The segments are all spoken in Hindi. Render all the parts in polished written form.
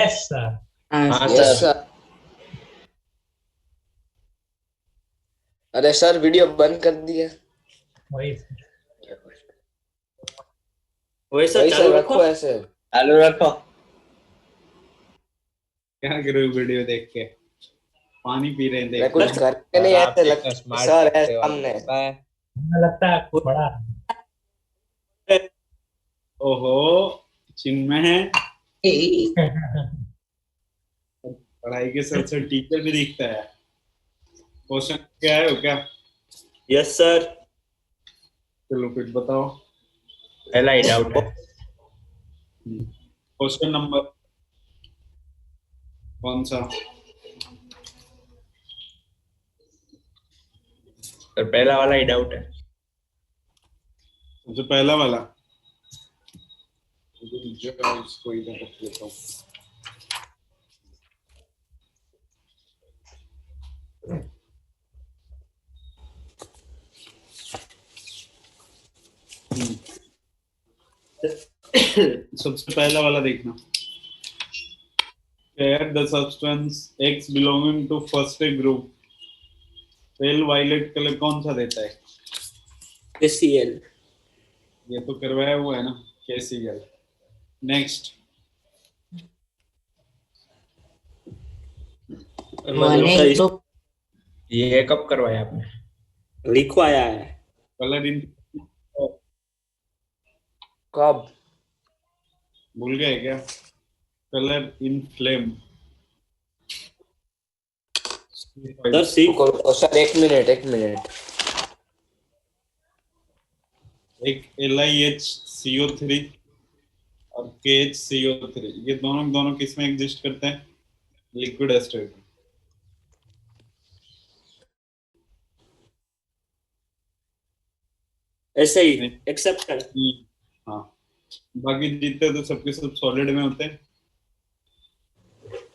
Yes sir. हाँ यस सर। सर। अरे सर वीडियो बंद कर दिया। वही वही सर, वही चालू सर रखो। रखो ऐसे। चालू रखो। क्या करो वीडियो देख के? पानी पी रहे हैं मैं देख कुछ के। करके नहीं, और आप ऐसे कितना लगता है स्मार्ट सर है लगते हो सामने। पता है। मुझे लगता है बड़ा ओहो, चिन्मय है। है। पढ़ाई के साथ साथ टीचर भी दिखता है। क्वेश्चन क्या है वो क्या? Yes sir. चलो फिर बताओ। पहला ही डाउट है। क्वेश्चन नंबर कौन सा? तो पहला वाला ही डाउट है। सबसे पहला वाला। इसको इधर रख लेता हूँ। सबसे पहला वाला देखना। Air the substance X belonging to first group pale violet colour कौन सा देता है? KCl। ये तो करवाया हुआ है ना, KCl। नेक्स्ट। ये कब करवाया आपने? लिखवाया है। कलर इन कब? भूल गए क्या? Colour in flame. Sir C. Sir एक मिनट एक मिनट। एक LiHCO3 और KHCO3, ये दोनों दोनों किस में एग्जिस्ट करते हैं? Liquid estate. ऐसे ही एक्सेप्ट कर। हाँ, बाकी जितने तो सबके सब सॉलिड में होते हैं।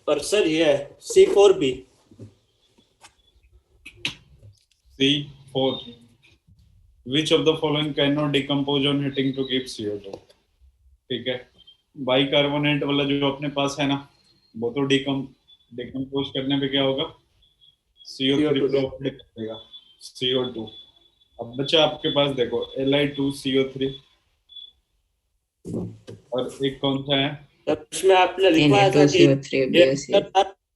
पर सर ये C4B। C4 which of the following cannot decompose on heating to give CO2? ठीक है, बाइकार्बोनेट वाला जो अपने पास है ना, वो तो डिकम्पोज करने पे क्या होगा? CO3 प्रोवाइड करेगा, CO2। अब बच्चा आपके पास देखो Li2CO3 और एक कौन सा है? तब इसमें आपने लिखवाया था कि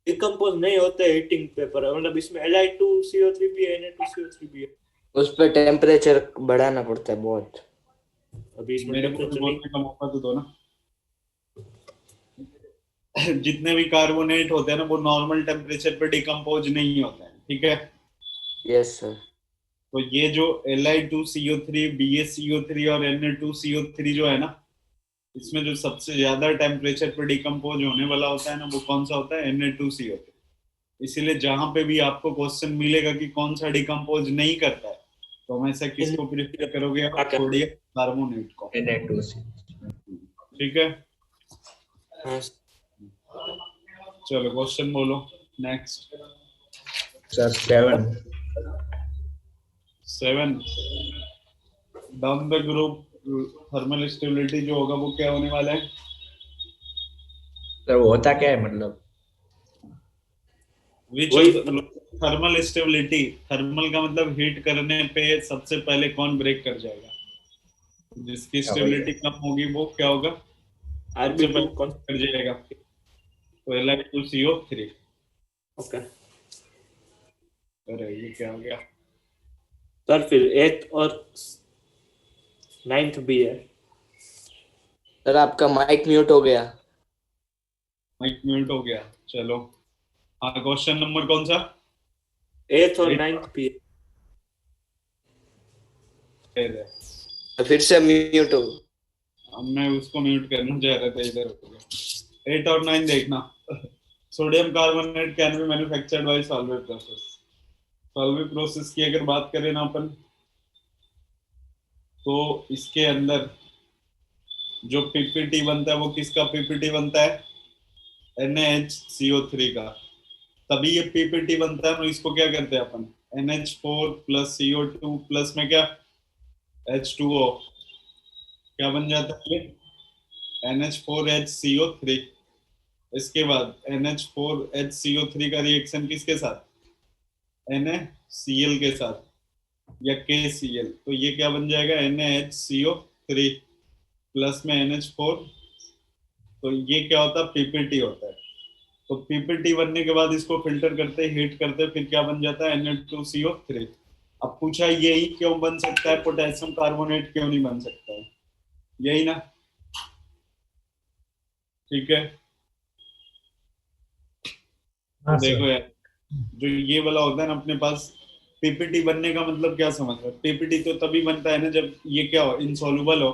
डिकम्पोज नहीं होते हीटिंग पे, पर मतलब इसमें Li2CO3 भी है, Na2CO3 भी है। उस पे टेम्परेचर बढ़ाना पड़ता है बहुत। अभी इसमें मेरे को बोलने का मौका तो दो ना। जितने भी कार्बोनेट होते हैं ना, वो नॉर्मल टेम्परेचर पे डिकम्पोज नहीं होते हैं, ठीक है? Yes sir. तो ये जो Li2CO3, BaCO3 और Na2CO3 जो है ना, इसमें जो सबसे ज्यादा टेम्परेचर पे डिकम्पोज होने वाला होता है ना, वो कौन सा होता है? Na2CO3। इसीलिए जहां पे भी आपको क्वेश्चन मिलेगा कि कौन सा डिकम्पोज नहीं करता है, तो हमेशा किसको प्रिफर करोगे आप? छोड़िए कार्बोनेट को। ठीक है, चलो क्वेश्चन बोलो next. Sir 7 down the group thermal stability जो होगा वो क्या होने वाला है? सर वो होता क्या है मतलब? विच थर्मल स्टेबिलिटी, थर्मल का मतलब हीट करने पे सबसे पहले कौन ब्रेक कर जाएगा? जिसकी स्टेबिलिटी कम होगी वो क्या होगा? सबसे पहले कौन कर जाएगा? तो Li2CO3। ओके अरे ये क्या हो गया? सर फिर 8th और 9th भी है। सर आपका माइक म्यूट हो गया। माइक म्यूट हो गया, चलो। हाँ, क्वेश्चन नंबर कौन सा? 8th और 9th भी है। फिर से म्यूट हो। मैं उसको म्यूट करना चाह रहा था, इधर हो गया। 8 और 9 देखना। Sodium carbonate can be manufactured by solvate process. Solvate process की अगर बात करें ना अपन, तो इसके अंदर जो पीपीटी बनता है वो किसका पीपीटी बनता है? NaHCO3 का। तभी ये पीपीटी बनता है ना, इसको क्या करते हैं अपन? NH4 प्लस CO2 प्लस में क्या? H2O। क्या बन जाता है ये? NH4HCO3। इसके बाद NH4HCO3 का रिएक्शन किसके साथ, NaCl के साथ या KCl, तो ये क्या बन जाएगा, NaHCO3 प्लस में NH4, तो ये क्या होता है, PPT होता है। तो PPT बनने के बाद इसको फिल्टर करते, हीट करते, फिर क्या बन जाता है, Na2CO3। अब पूछा यही क्यों बन सकता है, पोटेशियम कार्बोनेट क्यों नहीं बन सकता है, यही ना, ठीक है। तो हाँ देखो सर। यार, जो ये वाला होता है ना अपने पास, PPT बनने का मतलब क्या समझ रहे हो, PPT तो तभी बनता है ना जब ये क्या हो, इनसॉल्युबल हो।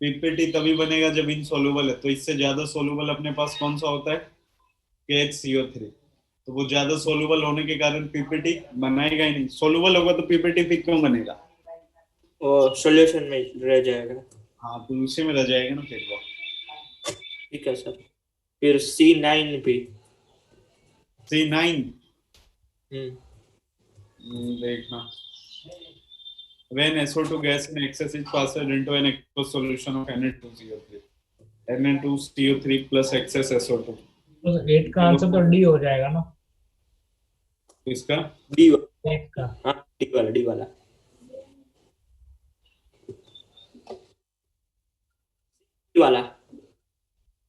PPT तभी बनेगा जब इनसॉल्युबल है, तो इससे ज्यादा सोल्युबल अपने पास कौन सा होता है, KHCO3। तो वो ज्यादा सोल्युबल होने के कारण PPT बनाएगा ही नहीं, सोल्युबल होगा तो PPT फिर क्यों बनेगा, और सॉल्यूशन में रह जाएगा। हाँ तो उसी में रह जाएगा ना फिर वो। ठीक है सर। फिर C9 भी। C9 हम्म देखना, when SO2 gas in excess is passed into an aqueous solution of Na2CO3, Na2CO3 plus excess SO2, तो 8 का आंसर तो डी हो जाएगा ना, इसका डी 8 का। हाँ, डी वाला डी वाला।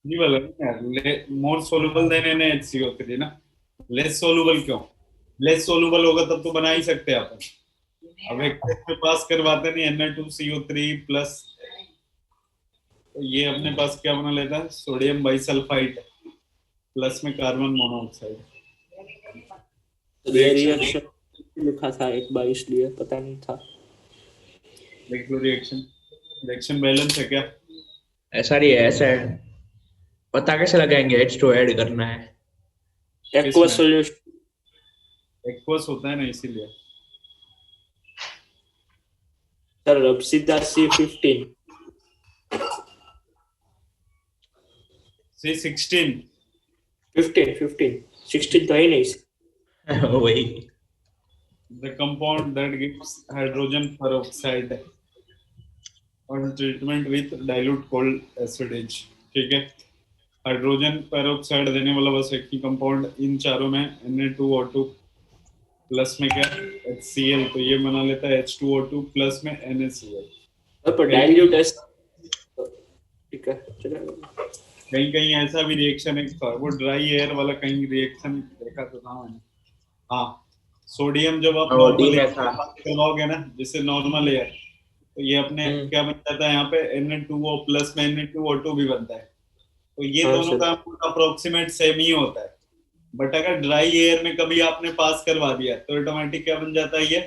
ये वाला नहीं यार, मोर सोल्युबल देन NaHCO3 ना, लेस सोल्युबल क्यों, लेस सोल्युबल होगा तब तो बना ही सकते हैं अपन। अब एक्सेस में पास करवाते नहीं, Na2CO3 प्लस, तो ये अपने पास क्या बना लेता है, सोडियम बाइसल्फाइड प्लस में कार्बन मोनोऑक्साइड। ये रिएक्शन लिखा था एक बार, इसलिए पता नहीं था। देख लो रिएक्शन, रिएक्शन बैलेंस है क्या, ऐसा नहीं है, ऐसा है। पता कैसे लगाएंगे, H2 ऐड करना है। Aqua solution. एक्वस होता है ना इसीलिए। सर अब सीधा C15। C16 15 16 तो है ही नहीं। वही। the compound that gives hydrogen peroxide on treatment with dilute cold acidage, ठीक है। हाइड्रोजन पेरोक्साइड देने वाला बस एक ही कंपाउंड इन चारों में, Na2O2 प्लस में क्या HCl, तो ये बना लेता है H2O2 प्लस में NaCl। पर डाइल्यूट है। ठीक है चलेगा। कहीं कहीं ऐसा भी रिएक्शन है, वो ड्राई एयर वाला कहीं रिएक्शन देखा तो था मैंने, हाँ। सोडियम जब आप नॉर्मल एयर करवाओगे ना, जैसे नॉर्मल एयर, तो ये अपने क्या बन जाता है यहाँ पे, Na2O प्लस में Na2O2 भी बनता है। तो ये दोनों का अप्रोक्सीमेट सेम ही होता है, बट अगर ड्राई एयर में कभी आपने पास करवा दिया तो ऑटोमेटिक क्या बन जाता है, ये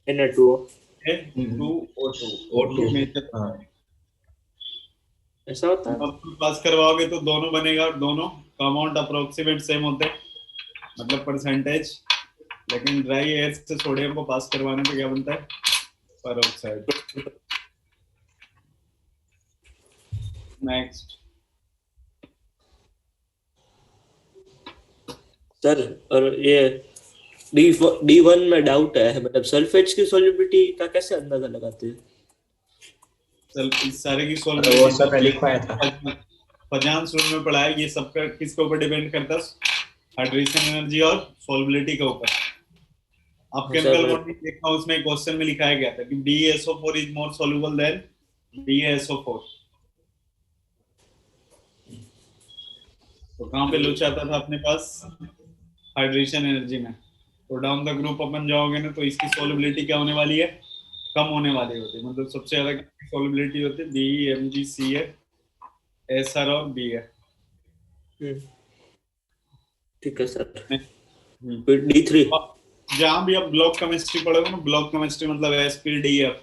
Na2O। ऐसा होता है। आप पास करवाओगे तो दोनों बनेगा, और दोनों का अमाउंट अप्रोक्सीमेट सेम होते हैं, मतलब परसेंटेज। लेकिन ड्राई एयर से सोडियम को पास करवाने पे क्या बनता है, पेरोक्साइड। नेक्स्ट सर, और ये D1 में डाउट है, मतलब सल्फेट्स की सॉल्युबिलिटी का कैसे अंदाजा लगाते हैं? इस सारे की वो सब लिखवाया था, पजांस रूल में पढ़ा है। ये सबका किसके ऊपर डिपेंड करता है, हाइड्रेशन एनर्जी और सॉल्युबिलिटी के ऊपर। आप केमिकल बॉन्डिंग देखना, उसमें क्वेश्चन में लिखाया गया था कि BaSO4 is more soluble then BaSO4। तो कहाँ पे लोचा आता था अपने पास, हाइड्रेशन एनर्जी में। तो डाउन द ग्रुप अपन जाओगे ना, तो इसकी सॉल्युबिलिटी क्या होने वाली है, कम होने वाली होती है। मतलब सबसे ज्यादा सॉल्युबिलिटी होती है Be, Mg, Ca, SR और B है। ठीक है सर। फिर D3 जहां भी आप ब्लॉक केमिस्ट्री पढ़ोगे ना, ब्लॉक केमिस्ट्री मतलब SPDF,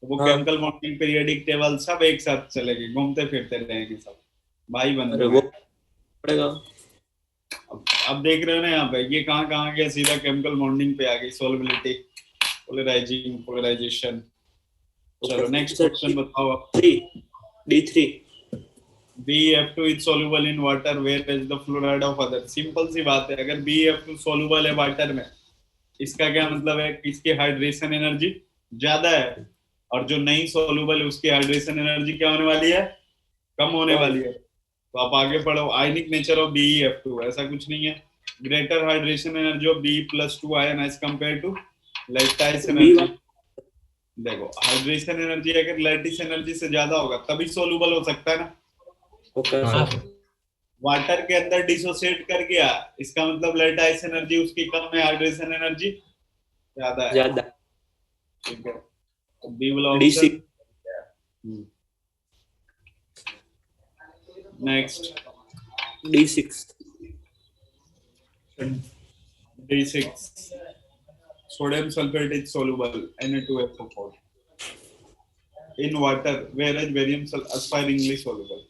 वो केमिकल बॉन्डिंग पीरियोडिक टेबल सब एक साथ चलेगी, घूमते फिरते रहेंगे सब, भाई बंधु वो पड़ेगा। अब देख रहे हो ना यहाँ पे, ये कहाँ कहाँ गया, सीधा केमिकल बॉन्डिंग पे आ गई सॉल्युबिलिटी, पोलराइजिंग, पोलराइजेशन। चलो नेक्स्ट क्वेश्चन बताओ आप। D3 BF2 is soluble in water whereas the fluoride of other। Simple सी बात है, अगर BF2 soluble है वाटर में, इसका क्या मतलब है कि इसकी हाइड्रेशन एनर्जी ज्यादा है, और जो नहीं सोल्यूबल है उसकी हाइड्रेशन एनर्जी क्या होने वाली है, कम होने वाली है। तो आप आगे पढ़ो, आयनिक नेचर ऑफ BeF2 ऐसा कुछ नहीं है। Greater hydration energy of Be+2 ion as compare to lattice energy. देखो हाइड्रेशन एनर्जी अगर लैटिस एनर्जी से ज्यादा होगा तभी सोल्यूबल हो सकता है ना। ओके हाँ सर। वाटर के अंदर डिसोसिएट कर गया, इसका मतलब लैटिस एनर्जी उसकी कम है, हाइड्रेशन एनर्जी ज्यादा है। ज्यादा। ठीक है, तो बी वाला D6 option. Next D6 D6 sodium sulfate is soluble Na2SO4 in water whereas barium aspiringly soluble।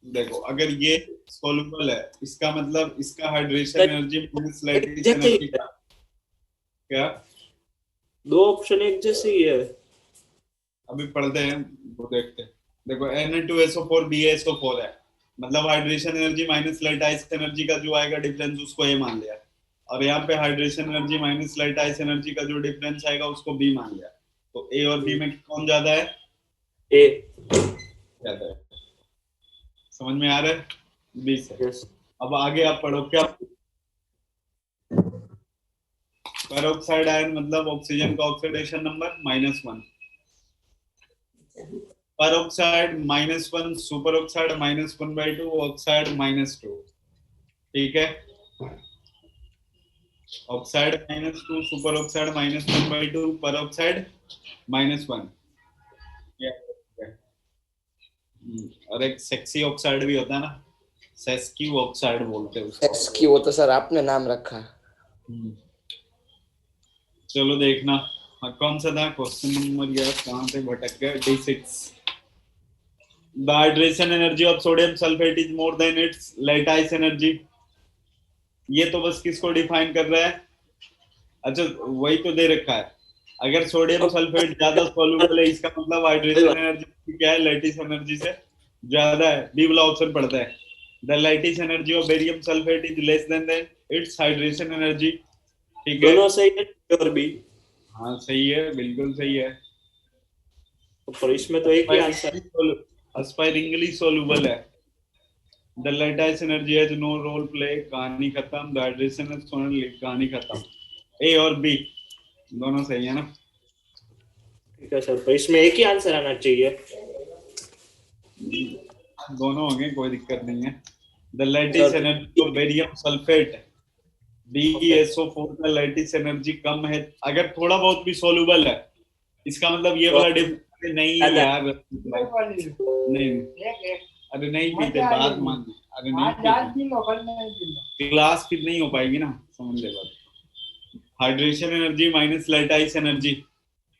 देखो अगर ये soluble है इसका मतलब इसका hydration energy minus lattice energy का क्या? दो ऑप्शन एक जैसे ही है। अभी पढ़ते हैं वो देखते हैं। देखो Na2SO4 BaSO4 है, मतलब hydration energy minus lattice energy का जो आएगा डिफरेंस उसको A मान लिया, और यहाँ पे hydration energy minus lattice energy का जो डिफरेंस आएगा उसको B मान लिया। तो A और B में कौन ज्यादा है? A ज्यादा है। समझ में आ रहा है? B से। यस। अब आगे आप पढ़ो क्या? पेरोक्साइड आयन मतलब ऑक्सीजन का oxidation number -1, peroxide -1, super oxide -1/2, oxide -2। ठीक है, ऑक्साइड -2, सुपर ऑक्साइड -1/2, पेरोक्साइड -1। और एक सेक्सी ऑक्साइड भी होता है ना, सेस्क्यू ऑक्साइड बोलते हैं उसको। सेस्क्यू, वो तो सर आपने नाम रखा। चलो देखना कौन सा था क्वेश्चन नंबर, यार कहां पे भटक गया। D6 the hydration energy of sodium sulphate is more than it's lattice energy. ये तो बस किसको डिफाइन कर रहा है? अच्छा वही तो दे रखा है, अगर सोडियम सल्फेट ज्यादा सॉल्युबल है इसका मतलब हाइड्रेशन एनर्जी क्या है? लैटिस एनर्जी से ज्यादा है। बी वाला ऑप्शन पड़ता है। The lattice energy of barium sulphate is less than it's hydration energy. ठीक है, दोनों सही है और B। हाँ सही है, बिल्कुल सही है। पर इसमें तो एक ही आंसर। एस्पायरिंगली सॉल्युबल है। The lattice energy has no role play, कहानी खत्म। द हाइड्रेशन इज सोल्युबल, कहानी खत्म। ए और बी दोनों सही है ना? ठीक है सर, पर इसमें एक ही आंसर आना चाहिए। दोनों होंगे, कोई दिक्कत नहीं है। The lattice energy of barium sulphate BeSO4 का लैटिस एनर्जी कम है, अगर थोड़ा बहुत भी सॉल्युबल है इसका मतलब ये वाला डिफरेंस नहीं यार। नहीं अरे नहीं पीते, बात मान। अरे नहीं पीते, क्लास फिर नहीं हो पाएगी ना, समझ ले बात। Hydration energy minus lattice energy,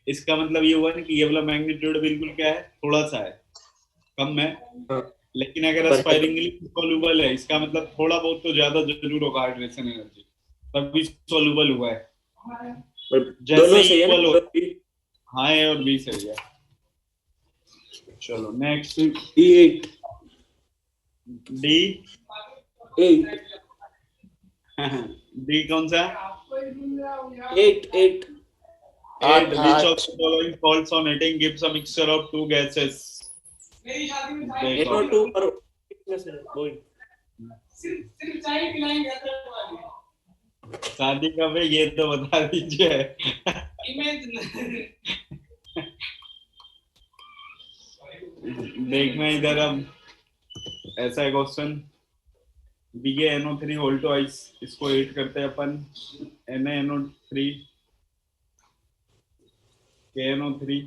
इसका मतलब ये हुआ ना कि ये वाला मैग्नीट्यूड बिल्कुल क्या है? थोड़ा सा है, कम है। लेकिन अगर एस्पायरिंगली सॉल्युबल है इसका मतलब थोड़ा बहुत तो ज्यादा जरूर होगा हाइड्रेशन एनर्जी, तभी सॉल्युबल हुआ है। जैसे इक्वल हो। हाँ ए और बी सही है। चलो नेक्स्ट D8 D8 D कौन सा? 8 8 which of the following faults on heating gives a mixture of two gases? NO2 और शादी कब है ये तो बता दीजिए। देखना इधर, अब ऐसा है question. BaNO3 whole to ice, इसको 8 करते हैं अपन। NaNO3 KNO3,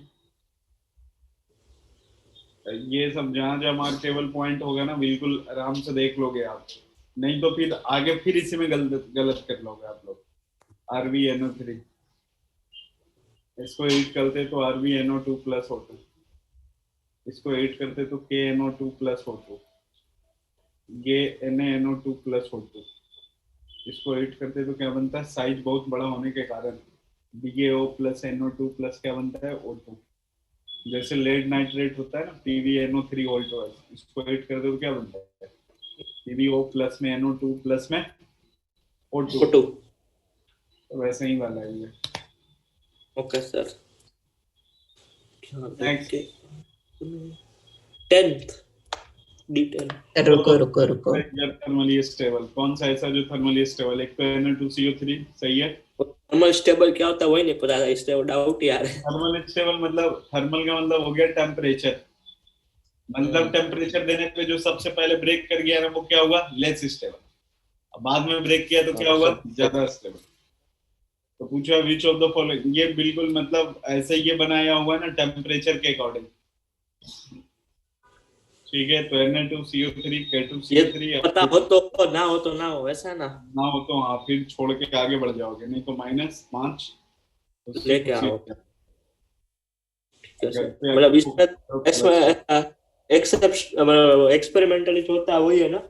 ये सब जहां जहां मार्केबल पॉइंट होगा ना बिल्कुल आराम से देख लोगे आप, नहीं तो फिर आगे फिर इसी में गलत कर लोगे आप लोग। RbNO3 इसको 8 करते तो RbNO2 प्लस O2, इसको 8 करते तो KNO2 प्लस O2, ये NaNO2 प्लस O2, इसको 8 करते तो क्या बनता है? साइज बहुत बड़ा होने के कारण BaO प्लस NO2 प्लस क्या बनता है? O2। जैसे लेड नाइट्रेट होता है ना PbNO3 होल टू आइस, इसको 8 करते तो क्या बनता है? PbO प्लस में NO2 प्लस में O2। तो वैसे ही वाला है ये। Okay sir. Next 10th D10 रुको रुको रुको थर्मली स्टेबल कौन सा ऐसा जो थर्मली स्टेबल? एक तो Na2CO3 सही है। थर्मल स्टेबल क्या होता है वही नहीं पता था, इसलिए वो डाउट यार है। थर्मल स्टेबल मतलब थर्मल का मतलब हो गया टेम्परेचर, मतलब टेम्परेचर देने पे जो सबसे पहले ब्रेक कर गया ना वो क्या हुआ? Less stable. अब बाद में ब्रेक किया तो क्या हुआ? ज्यादा स्टेबल। तो पूछा विच ऑफ द फॉलोइंग, ये बिल्कुल मतलब ऐसे ये बनाया हुआ ना टेम्परेचर के अकॉर्डिंग, ठीक है। तो Na2CO3 K2CO3 पता हो तो ना हो तो ना हो, ऐसा ना ना हो तो हाँ फिर छोड़ के आगे बढ़ जाओगे, नहीं तो -5 लेके आओ। मतलब इसमें एक्सपेरिमेंटली जो होता है वही है ना?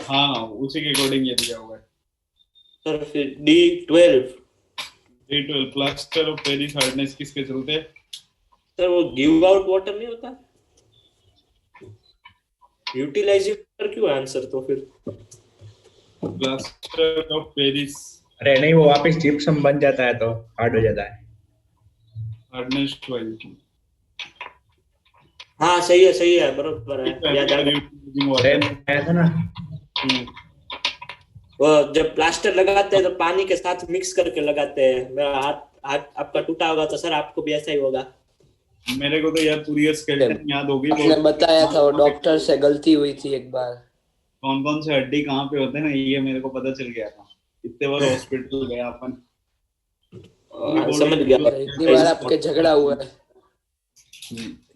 हाँ उसी के अकॉर्डिंग ये दिया हुआ है। सर फिर D12 plaster of Paris hardness किसके चलते? सर वो गिव आउट वाटर नहीं होता, यूटिलाइजिंग वाटर क्यों आंसर? तो फिर प्लास्टर ऑफ पेरिस अरे नहीं वो वापस जिप्सम बन जाता है तो हार्ड हो जाता है। हार्डनेस 12 हाँ सही है बरोबर है, याद आ गया। आया था ना। वो जब प्लास्टर लगाते हैं तो पानी के साथ मिक्स करके लगाते हैं। मेरा हाथ आपका टूटा होगा तो सर आपको भी ऐसा ही होगा। मेरे को तो यार पूरी स्केलेटन याद होगी। आपने बताया था वो डॉक्टर से गलती हुई थी एक बार। कौन कौन से हड्डी कहाँ पे होते हैं ना ये मेरे को पता चल गया था, इतने बार हॉस्पिटल गया अपन। समझ गया। इतनी बार आपके झगड़ा हुआ है।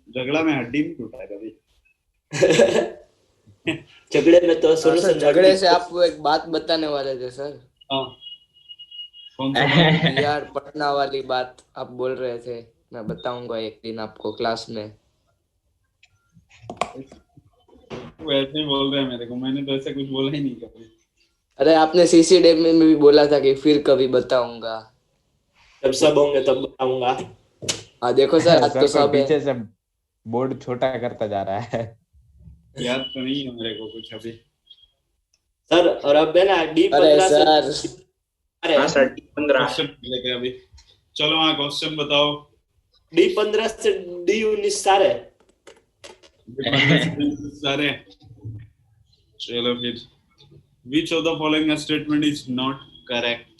झगड़ा में हड्डी नहीं टूटा है कभी। झगड़े में तो सर झगड़े से आपको एक बात बताने वाले थे सर। हाँ कौन सा बात? यार पटना वाली बात आप बोल रहे थे, मैं बताऊंगा एक दिन आपको क्लास में। वो ऐसे ही बोल रहे हैं मेरे को, मैंने तो ऐसा कुछ बोला ही नहीं कभी। अरे आपने सीसी डे में भी बोला था कि फिर कभी बताऊंगा, जब सब होंगे तब बताऊंगा। हाँ देखो सर आज तो सब पीछे से बोर्ड छोटा करता जा रहा है। याद तो नहीं है मेरे को कुछ अभी सर। और अब है ना D15 अरे से सर हाँ सर 15 क्वेश्चन लेके अभी। चलो हाँ क्वेश्चन बताओ। D15 से D19 सारे सारे। चलो फिर which of the following statement is not correct?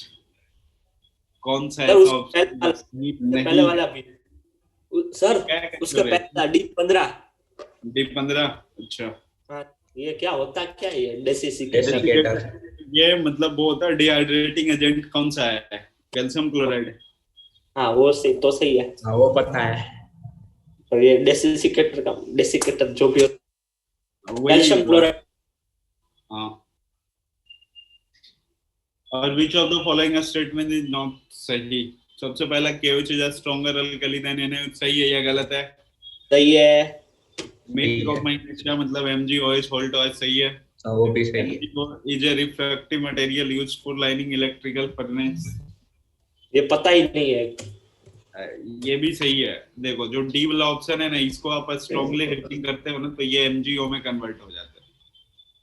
कौन सा ऐसा पहले वाला भी सर, उसका पहला D15। अच्छा हाँ ये क्या होता क्या है? डेसिकेटर। ये मतलब वो होता है डिहाइड्रेटिंग एजेंट कौन सा है? Calcium chloride. हाँ वो सही है। हाँ वो पता है। तो ये डेसिकेटर जो भी कैल्शियम क्लोराइड। हाँ। और which of the following statement is not सही? सबसे पहला KOH is a stronger alkali than Na, सही है या गलत है? सही है। Metric of magnesia मतलब MgOH VOH सही है। वो भी सही है। is a refractive material used for lining electrical furnace। ये पता ही नहीं है। ये भी सही है। देखो जो डी वाला ऑप्शन है ना, इसको आप स्ट्रांगली हिटिंग करते हो ना तो ये MgO में कन्वर्ट हो जाता है।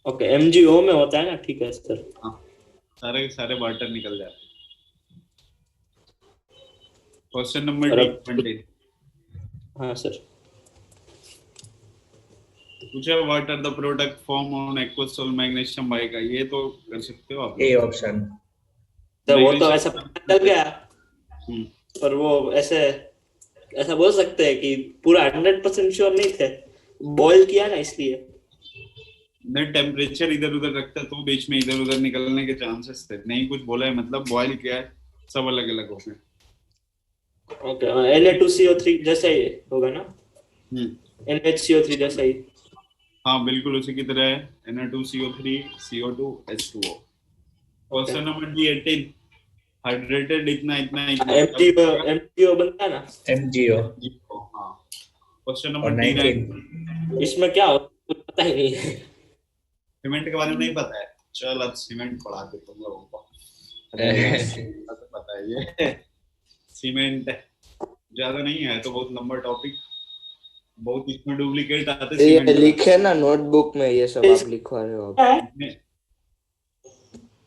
ओके MgO में होता है ना, ठीक है सर। हाँ सारे सारे वाटर निकल जाते हैं। Question number 20। हाँ सर। पूछा what are the product form on aqueous salt magnesium बाई का, ये तो कर सकते हो आप। A option. तो वो तो ऐसा पता चल गया, पर वो ऐसा बोल सकते हैं कि पूरा 100% श्योर नहीं थे, बॉईल किया ना इसलिए। नहीं टेम्परेचर इधर उधर रखता तो बीच में इधर उधर निकलने के चांसेस थे। नहीं कुछ बोला है मतलब बॉईल किया है, सब अलग अलग हो गए। ओके Na2CO3 जैसा ही होगा ना? NHCO3 जैसा ही। हाँ बिल्कुल उसी की तरह है। Na2CO3 CO2 H2O। Question number 18 hydrated इतना MgO बनता है ना? MgO। हाँ। क्वेश्चन नंबर 19 इसमें क्या होता है पता ही नहीं है। सीमेंट के बारे में नहीं पता है? चल अब सीमेंट पढ़ा दे तुम लोगों को। पता है ये सीमेंट ज्यादा नहीं है तो बहुत लंबा टॉपिक, बहुत इसमें डुप्लीकेट आते हैं। ये लिखे ना नोटबुक में, ये सब आप लिखवा रहे हो।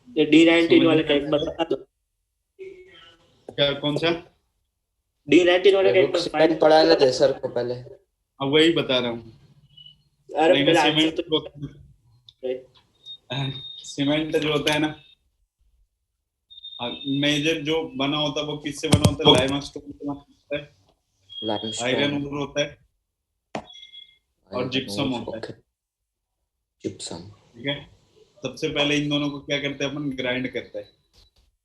ये D19 वाले का एक बता दो। क्या कौन सा? D19 वाले का एक पढ़ाना थे सर को पहले। अब वही बता रहा हूँ। अरे नहीं, पहले सीमेंट आंसर तो सीमेंट जो होता है ना, मेजर जो बना होता है वो किससे बना होता है? लाइमस्टोन से बना होता है, आयरन लाइमस्टोन, ओर होता है और जिप्सम होता है। Okay, gypsum. ठीक है, सबसे पहले इन दोनों को क्या करते हैं अपन? ग्राइंड करते हैं।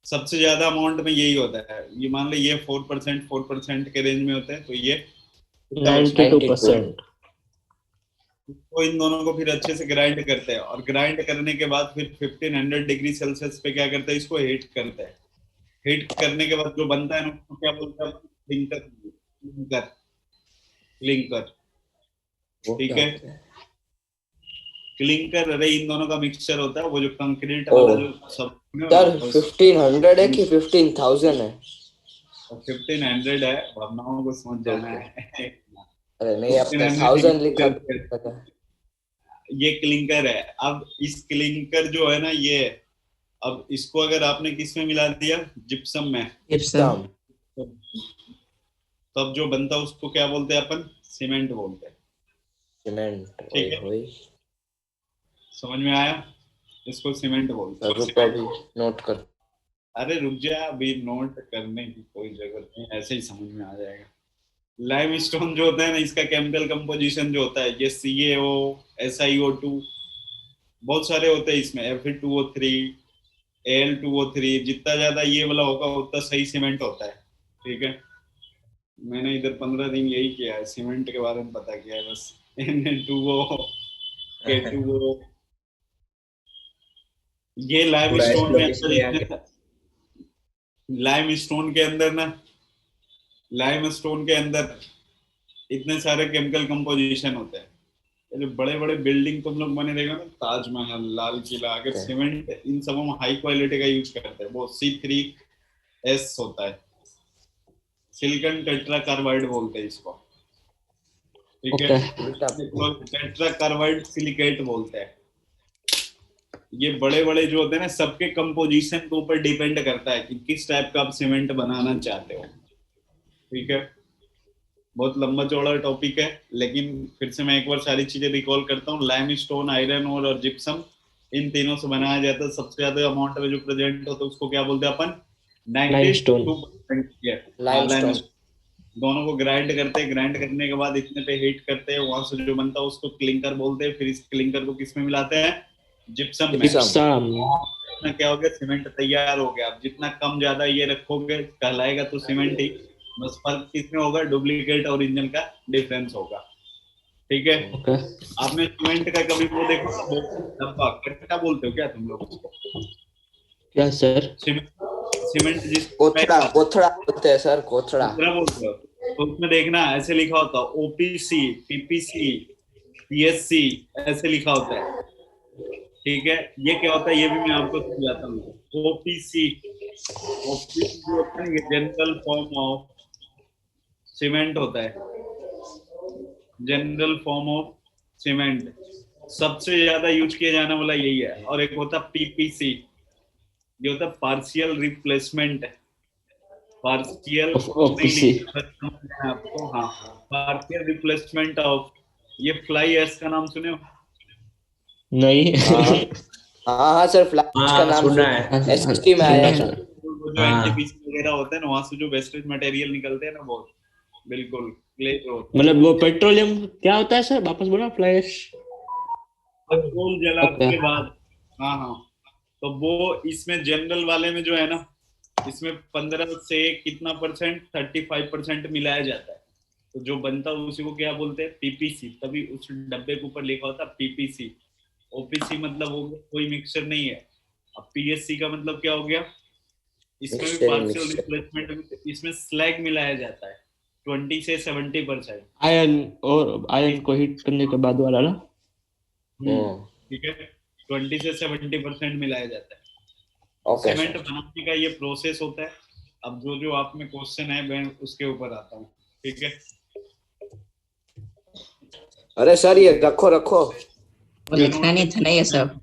सबसे ज्यादा अमाउंट में यही होता है। ये मान लो ये 4% के रेंज में होते हैं, तो ये 92%। तो इन दोनों को फिर अच्छे से ग्राइंड करते हैं, और ग्राइंड करने के बाद फिर 1500 डिग्री सेल्सियस पे क्या करते हैं? इसको हीट करते हैं। हीट करने के बाद जो बनता है ना, उसको क्या बोलते हैं? क्लिंकर। Clinker, clinker. ठीक है, क्लिंकर, अरे इन दोनों का मिक्सचर होता है, वो जो कंक्रीट वाला जो सब सर 1500 है कि 15,000 है? 1500 है, भावनाओं को समझ जाना है। अरे नहीं, आपने 1500 1000 लिखा डिग्री था। ये क्लिंकर है। अब इस क्लिंकर जो है ना ये, अब इसको अगर आपने किस में मिला दिया? जिप्सम में, जिप्सम, तब जो बनता है उसको क्या बोलते हैं अपन? सीमेंट बोलते हैं। सीमेंट। ठीक है, ओए समझ में आया? इसको सीमेंट बोलते हैं। रुको अभी नोट कर। अरे रुक जा, अभी नोट करने की कोई जरूरत नहीं, ऐसे ही समझ में आ जाएगा। लाइमस्टोन जो होता है ना, इसका केमिकल कंपोजिशन जो होता है, ये CaO, SiO2, बहुत सारे होते हैं इसमें, Fe2O3, Al2O3, जितना ज्यादा ये वाला होगा उतना सही सीमेंट होता है। ठीक है, मैंने इधर 15 दिन यही किया है, सीमेंट के बारे में पता किया है बस। Na2O, K2O, ये लाइमस्टोन में लाइमस्टोन के अंदर ना, लाइमस्टोन के अंदर इतने सारे केमिकल कंपोजिशन होते हैं। जो बड़े बड़े बिल्डिंग तुम लोग बने रहेगा ना, ताजमहल, लाल किला, अगर सीमेंट इन सबों में हाई क्वालिटी का यूज करते हैं, वो C3S होता है, सिलिकॉन टेट्रा कार्बाइड बोलते हैं इसको। ठीक है, टेट्रा कार्बाइड सिलिकेट बोलते हैं। ये बड़े बड़े जो होते हैं ना, सबके कंपोजिशन के ऊपर डिपेंड करता है कि किस टाइप का आप सीमेंट बनाना चाहते हो। ठीक है, बहुत लंबा चौड़ा टॉपिक है, लेकिन फिर से मैं एक बार सारी चीजें रिकॉल करता हूँ। लाइमस्टोन, आयरन ओर और जिप्सम, इन तीनों से बनाया जाता है। सबसे ज्यादा अमाउंट में जो प्रेजेंट होता है उसको क्या बोलते हैं अपन? 92%। लाइमस्टोन। दोनों को ग्राइंड करते हैं, ग्राइंड करने के बाद इतने पे हीट करते हैं, वहां से जो बनता है उसको क्लिंकर बोलते हैं। फिर इस क्लिंकर को किस में मिलाते हैं? जिप्सम में। इतना क्या हो गया? सीमेंट तैयार हो गया। अब जितना कम ज्यादा ये रखोगे कहलाएगा तो सीमेंट ही, बस फर्क किसमें होगा? डुप्लीकेट ओरिजिनल का डिफरेंस होगा। ठीक है, आपने सीमेंट का कभी वो देखा? डब्बा, कट्टा बोलते हो क्या तुम लोग उसको? क्या सर? सीमेंट जिस कोथड़ा, कोथड़ा बोलते हैं सर, कोथड़ा। कोथड़ा बोलते हो, तो उसमें देखना ऐसे लिखा होता है OPC, PPC, PSC, ऐसे लिखा होता है। ठीक है, ये क्या होता है ये भी मैं आपको समझाता हूँ। OPC जो होता है ये जनरल फॉर्म ऑफ सीमेंट होता है, जनरल फॉर्म ऑफ सीमेंट। सबसे ज्यादा यूज किया जाने वाला यही है। और एक होता है PPC, ये होता है पार्शियल रिप्लेसमेंट। पार्शियल आपको, हाँ, पार्शियल रिप्लेसमेंट ऑफ। ये फ्लाई एश का नाम सुने हो? नहीं। हाँ सर, फ्लैश का नाम सुना है। SST में आया था। जो NTPC वगैरह होते हैं ना, वहां से जो वेस्टेज मटेरियल निकलते हैं ना, बहुत बिल्कुल क्लियर, मतलब वो पेट्रोलियम क्या होता है सर? वापस बोला, फ्लैश पेट्रोल जलाने के बाद। हाँ, तो वो इसमें जनरल वाले में जो है ना, इसमें 15 से कितना परसेंट, 35% मिलाया जाता है। तो जो बनता है उसी को क्या बोलते हैं? PPC। तभी उस डब्बे के ऊपर लिखा होता है PPC। OPC मतलब हो गया कोई मिक्सचर नहीं है। अब PSC का मतलब क्या हो गया? इसमें भी पार्शियल रिप्लेसमेंट, इसमें स्लैग मिलाया जाता है 20 से 70%। आयरन को हीट करने के बाद वाला ना? ठीक है, 20 से 70% मिलाया जाता है। सीमेंट बनाने का ये प्रोसेस होता है। अब जो आप में क्वेश्चन है मैं उसके ऊपर आता हूँ। ठीक है, अरे सर ये रखो वो लिखना नहीं था ना ये सब।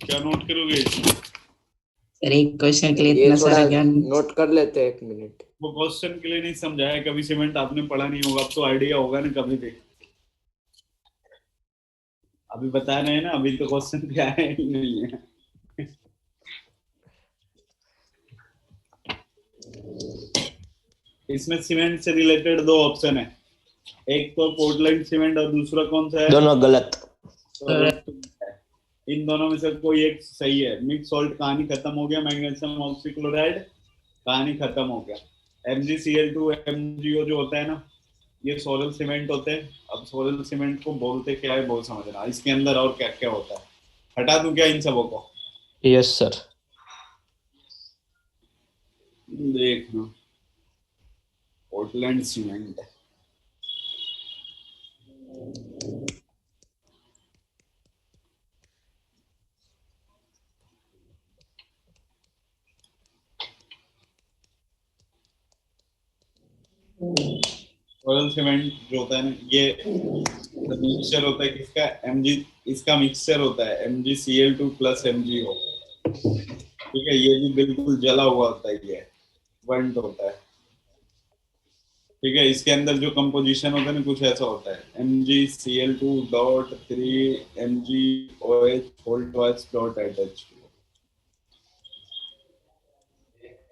क्या नोट करोगे? सर एक क्वेश्चन के लिए ये इतना थोड़ा सारा ज्ञान। नोट कर लेते हैं, 1 मिनट। वो क्वेश्चन के लिए नहीं समझाया, कभी सीमेंट आपने पढ़ा नहीं होगा, अब तो आइडिया होगा ना कभी भी। अभी बता रहे हैं ना, अभी तो क्वेश्चन क्या है ही नहीं है। इसमें सीमेंट से रिलेटेड दो ऑप्शन है, एक तो पोर्टलैंड सीमेंट और दूसरा कौन सा है? दोनों गलत। इन दोनों में से कोई एक सही है। मिक्स सॉल्ट, कहानी खत्म हो गया। मैग्नीशियम ऑक्सीक्लोराइड, कहानी खत्म हो गया। MgCl2 MgO जो होता है ना, ये सोलर सीमेंट होते हैं। अब सोलर सीमेंट को बोलते क्या है बहुत समझना, इसके अंदर और क्या क्या होता है। हटा दूं क्या इन सबों को? Yes sir. देखना, पोर्टलैंड सीमेंट सोलर सीमेंट जो होता है ना, ये मिक्सचर होता है किसका? इसका मिक्सचर होता है MgCl2 प्लस MgO। ठीक है, ये भी बिल्कुल जला हुआ होता है, ये बंट होता है। ठीक है, इसके अंदर जो कंपोजिशन होता है ना, कुछ ऐसा होता है MgCl2.3 MgOH whole twice dot H2।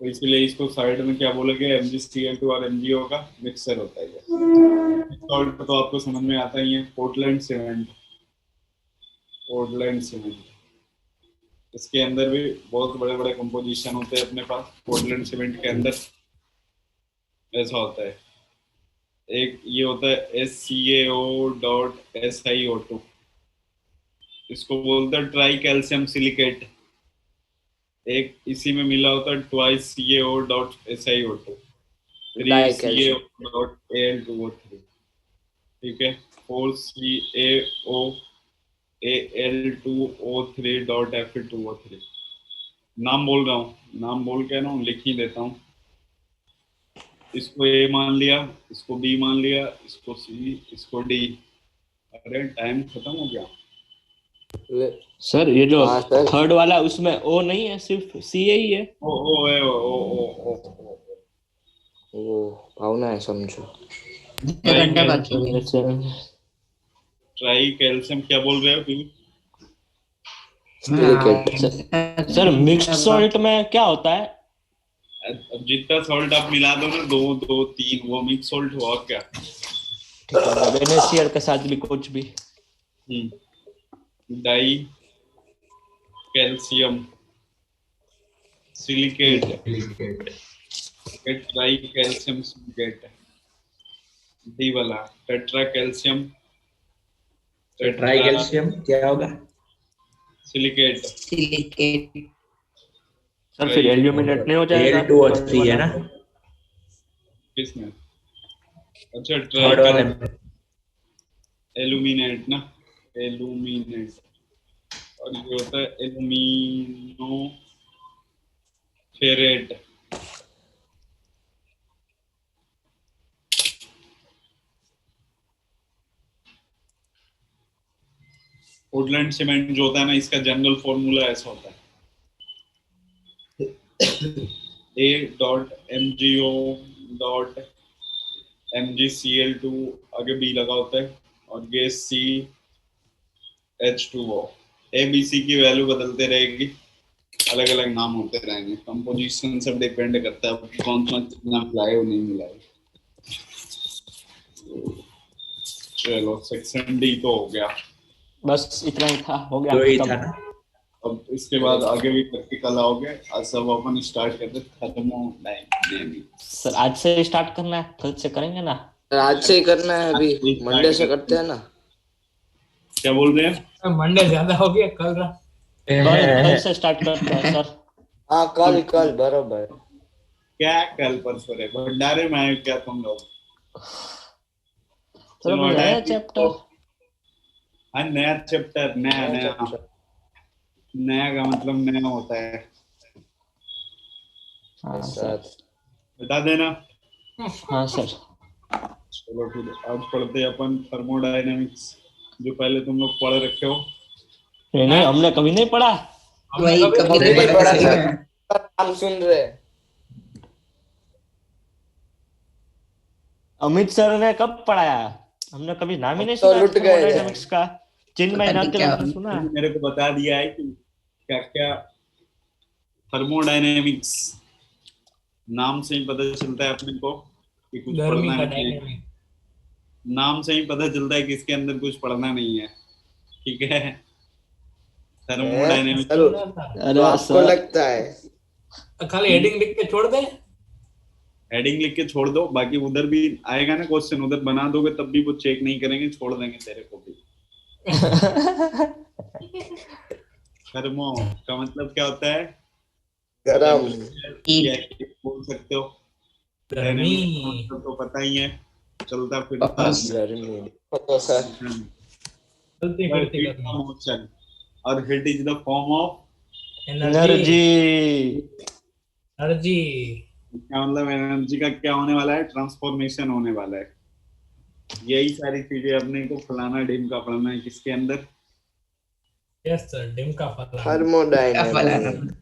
तो इसलिए इसको साइड में क्या बोलोगे? MgCl2 और MgO का मिक्सचर होता है ये। सॉल्ट तो आपको समझ में आता ही है, पोर्टलैंड सीमेंट। पोर्टलैंड सीमेंट, इसके अंदर भी बहुत बड़े बड़े कंपोजिशन होते हैं अपने पास। पोर्टलैंड सीमेंट के अंदर ऐसा होता है, एक ये होता है SCaO.SiO2, इसको बोलते हैं ट्राई कैल्शियम सिलिकेट। एक इसी में मिला होता है ट्वाइस CaO.SiO2, 3CaO.Al2O3। ठीक है, 4CaOAl2O3.Fe2O3। नाम बोल रहा हूँ, नाम बोल के ना लिख ही देता हूँ। इसको A मान लिया, इसको B मान लिया, इसको C, इसको D। अरे टाइम खत्म हो गया सर। ये जो थर्ड वाला उसमें O नहीं है, सिर्फ CA ही है। ओ है ओ। वो भावना है, समझो। घंटा बाकी है। ट्राई कैल्शियम क्या बोल रहे हो तुम? सर मिक्स्ड सॉल्ट में क्या होता है? अब जितना सॉल्ट आप मिला दो ना, 2 2 3, वो मिक्स सॉल्ट हुआ। और क्या? ठीक है, NaCl के साथ भी कुछ भी। Die calcium silicate, try calcium silicate. D वाला टेट्रा कैल्शियम ट्राई कैल्शियम क्या होगा? सिलिकेट। सर फिर एल्यूमिनेट नहीं हो जाएगा? Al2O3 है ना? किसमें? अच्छा, थर्ड ट्राई वाले में। एल्यूमिनेट ना, एल्यूमिनेट। और ये होता है एल्यूमिनो फेरेट। पोर्टलैंड सीमेंट जो होता है ना, इसका जनरल फॉर्मूला ऐसा होता है A.MgO.MgCl2, आगे B लगा होता है, और गैस CH2O। ABC की वैल्यू बदलते रहेगी, अलग अलग नाम होते रहेंगे। कंपोजिशन सब डिपेंड करता है कौन सा कितना मिलाए और नहीं मिलाए। चलो सेक्शन D तो हो गया, बस इतना ही था, हो गया तो ही खत्म। था ना? अब इसके बाद आगे भी प्रैक्टिकल आओगे। आज सब अपन स्टार्ट करते, खत्म हो टाइम। सर आज से स्टार्ट करना है, कल से करेंगे ना? आज से ही करना है, अभी मंडे से करते हैं ना? क्या बोल रहे हैं? मंडे ज्यादा हो गया, कल से स्टार्ट करते हैं सर। हाँ कल बरोबर। क्या कल परसों रे भंडारे में आए क्या तुम लोग? चलो नया चैप्टर। हाँ नया चैप्टर, नया का मतलब नया होता है। हाँ सर। बता देना। हाँ सर। चलो फिर आज पढ़ते हैं अपन थर्मोडायनेमिक्स, जो पहले तुम लोग पढ़ रखे हो। नहीं, हमने कभी नहीं पढ़ा। वही कभी नहीं नहीं पढ़ा पढ़ा। नाम सुन रहे। अमित सर ने कब पढ़ाया? हमने कभी नाम ही नहीं तो सुना लुट गए थर्मोडायनेमिक्स का। चिन्मय पता नहीं नाम क्या सुना। मेरे को बता दिया है कि क्या क्या थर्मोडायनेमिक्स नाम से ही पता चलता है अपने को कि कुछ गर्मी पढ़ना का नहीं है। डायनेमिक। नाम से ही पता चलता है कि इसके अंदर कुछ पढ़ना नहीं है। ठीक है, थर्मोडायनेमिक्स। चलो अरे तो आपको सर, लगता है खाली हेडिंग लिख के छोड़ दे। हेडिंग लिख के छोड़ दो, बाकी उधर भी आएगा ना क्वेश्चन, उधर बना दोगे तब भी वो चेक नहीं करेंगे, छोड़ देंगे तेरे को भी। थर्मो का मतलब क्या होता है? गरम। या बोल सकते हो। गर्मी। डायनेमिक्स का मतलब तो पता ही है, चलता फिरता बस। गर्मी तो सर चलती फिरती गर्मी। मोशन। और hit is the form of energy. Energy. Energy. क्या मतलब एनर्जी का क्या होने वाला है? ट्रांसफॉर्मेशन होने वाला है। यही सारी चीजें अपने को फलाना ढिम का पढ़ना है किसके अंदर? यस सर, डिम का फलाना। थर्मोडायनेमिक्स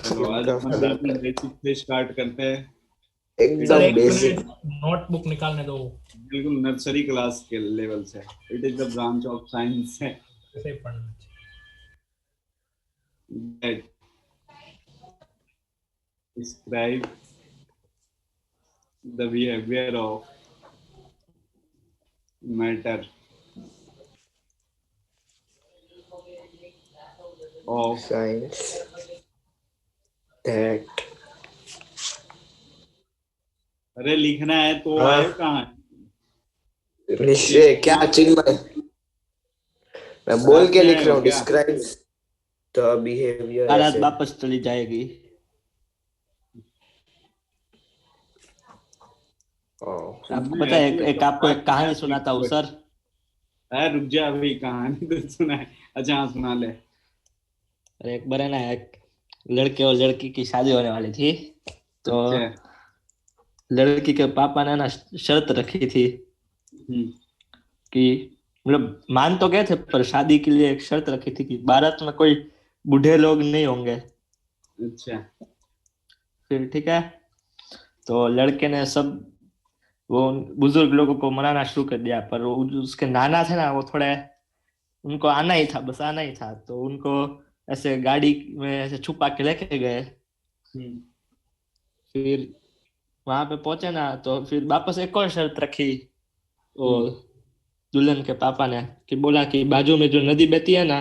चलो आज अपन बेसिक से स्टार्ट करते हैं। सर एकदम एक बेसिक। मिनट नोटबुक निकालने दो। बिल्कुल नर्सरी क्लास के लेवल से। It is the branch of science है ऐसे ही पढ़ना चाहिए। that describe the behavior of matter of science that. अरे लिखना है तो हाँ। है कहाँ? निश्चय क्या चिन्मय, मैं बोल के लिख रहा हूँ। क्या? Describes the behaviour. बारात वापस चली जाएगी। आपको पता है, एक आपको एक कहानी सुनाता हूँ सर। रुक जा, अभी कहानी तो सुना है। अच्छा हाँ, सुना ले। अरे एक बार है ना, एक लड़के और लड़की की शादी होने वाली थी, तो अच्छा। लड़की के पापा ने ना शर्त रखी थी कि मतलब मान तो गए थे, पर शादी के लिए एक शर्त रखी थी कि बारात में कोई बूढ़े लोग नहीं होंगे। अच्छा। फिर ठीक है, तो लड़के ने सब वो बुजुर्ग लोगों को मनाना शुरू कर दिया, पर वो उसके नाना थे ना, वो थोड़े उनको आना ही था, बस आना ही था, तो उनको ऐसे गाड़ी में ऐसे छुपा के लेके गए। फिर वहां पे पहुंचे ना, तो फिर वापस एक और शर्त रखी वो दुल्हन के पापा ने, कि बोला कि बाजू में जो नदी बहती है ना,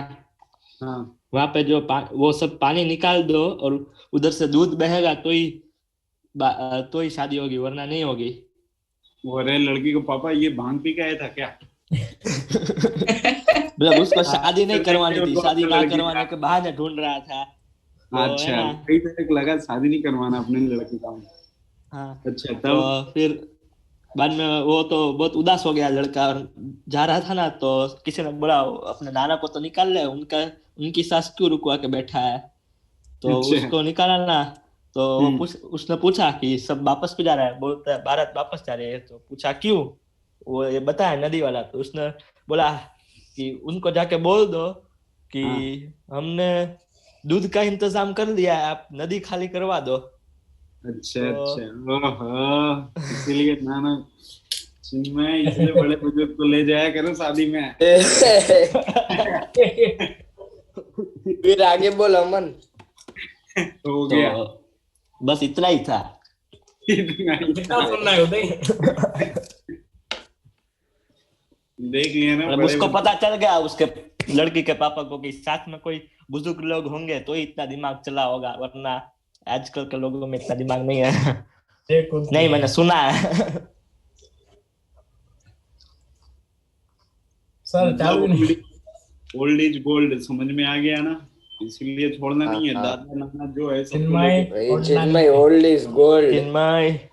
हाँ। वहां पे जो वो सब पानी निकाल दो, और उधर से दूध बहेगा तो ही शादी होगी, वरना नहीं होगी। अरे लड़की को पापा ये भांग पी के आया था क्या? मतलब उसको शादी नहीं करवानी थी, शादी ना करवाने के बहाने ढूंढ रहा था। अच्छा, कई तरह लगा शादी नहीं करवाना अपने लड़की का। हाँ। अच्छा, तब तो फिर बाद में वो तो बहुत उदास हो गया लड़का, और जा रहा था ना, तो किसी ने बोला अपने नाना को तो निकाल ले, उनकी सास क्यों रुकवा के बैठा है। तो अच्छा। उसको निकाला ना, तो उसने पूछा कि सब वापस क्यों जा रहा है, बोलता है बारात वापस जा रहे हैं। तो पूछा क्यों, वो ये बताया नदी वाला। तो उसने बोला कि उनको जाके बोल दो कि हमने दूध का इंतजाम कर लिया है, आप नदी खाली करवा दो। अच्छा तो अच्छा, इसीलिए नाना चिन्मय इसलिए बड़े बुजुर्ग को ले जाया करो शादी में। फिर आगे बोल अमन। हो गया, तो बस इतना ही था। कितना सुनना है उदय? देख लिया ना, मतलब उसको पता चल गया उसके लड़की के पापा को कि साथ में कोई बुजुर्ग लोग होंगे तो ही इतना दिमाग चला होगा, वरना आजकल के लोगों में इतना दिमाग नहीं है। नहीं, मैंने सुना है। सर चालू नहीं। ओल्ड इज गोल्ड समझ में आ गया ना, इसलिए छोड़ना नहीं है। दादा नाना जो है Chinmay old is gold. Chinmay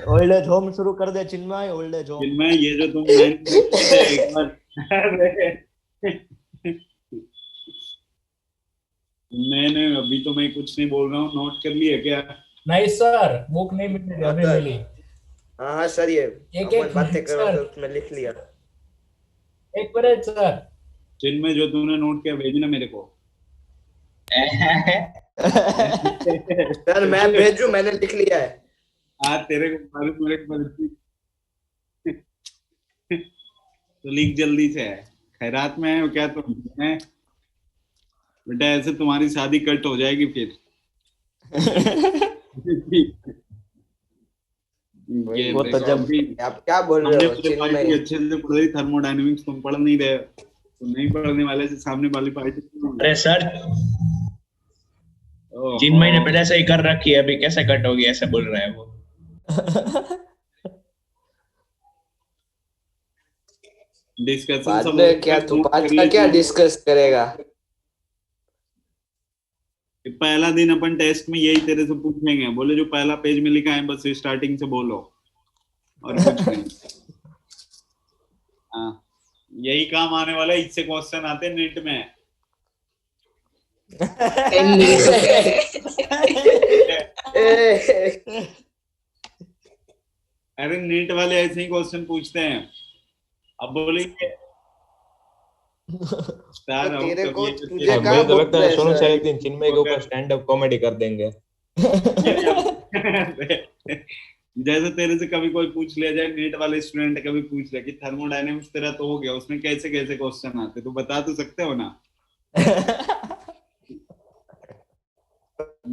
old age home शुरू कर दे। Chinmay old age home. Chinmay ये जो तुम लाइन थे एक बार, मैंने अभी तो मैं कुछ नहीं बोल रहा हूँ, नोट कर लिया क्या? नहीं सर, बुक नहीं मिली अभी मिली। हाँ सर, ये एक बातें कर रहे थे उसमें लिख लिया। एक मिनट सर। चिन्मय जो तूने नोट किया भेजना मेरे को। सर मैं भेजू, मैंने लिख लिया है। आज तेरे को मालूम मेरे को तो लिख जल्दी से है। खैरात में है क्या तुम है? बेटा ऐसे तुम्हारी शादी कट हो जाएगी फिर। ये वो तो देखो, जब- अभी आप क्या बोल हमने रहे हो? पूरे पार्टी चिन्मय अच्छे से पढ़ रही थर्मोडायनेमिक्स, तुम पढ़ नहीं रहे हो। तुम नहीं पढ़ने वाले से सामने वाली पार्टी अरे सर, चिन्मय ने पहले से ही कर रखी है, अभी कैसे कट होगी ऐसे बोल रहा है वो। डिस्कशन बाद सब में क्या तू बात का क्या डिस्कस करेगा? पहला दिन अपन टेस्ट में यही तेरे से पूछेंगे, बोले जो पहला पेज में लिखा है बस स्टार्टिंग से बोलो और कुछ नहीं। हाँ, यही काम आने वाला है, इससे क्वेश्चन आते हैं नीट में। अरे नीट वाले ऐसे ही क्वेश्चन पूछते हैं। अब बोलेंगे स्टार आउट तेरे को करिए, तुझे मुझे कहाँ तो लगता है बोल सोनू रहे सर हैं एक दिन चिन्मय के ऊपर स्टैंड अप कॉमेडी कर देंगे। जैसे तेरे से कभी कोई पूछ लिया जाए, नीट वाले स्टूडेंट कभी पूछ ले कि थर्मोडायनेमिक्स तेरा तो हो गया, उसमें कैसे कैसे क्वेश्चन आते, तो बता तो सकते हो ना।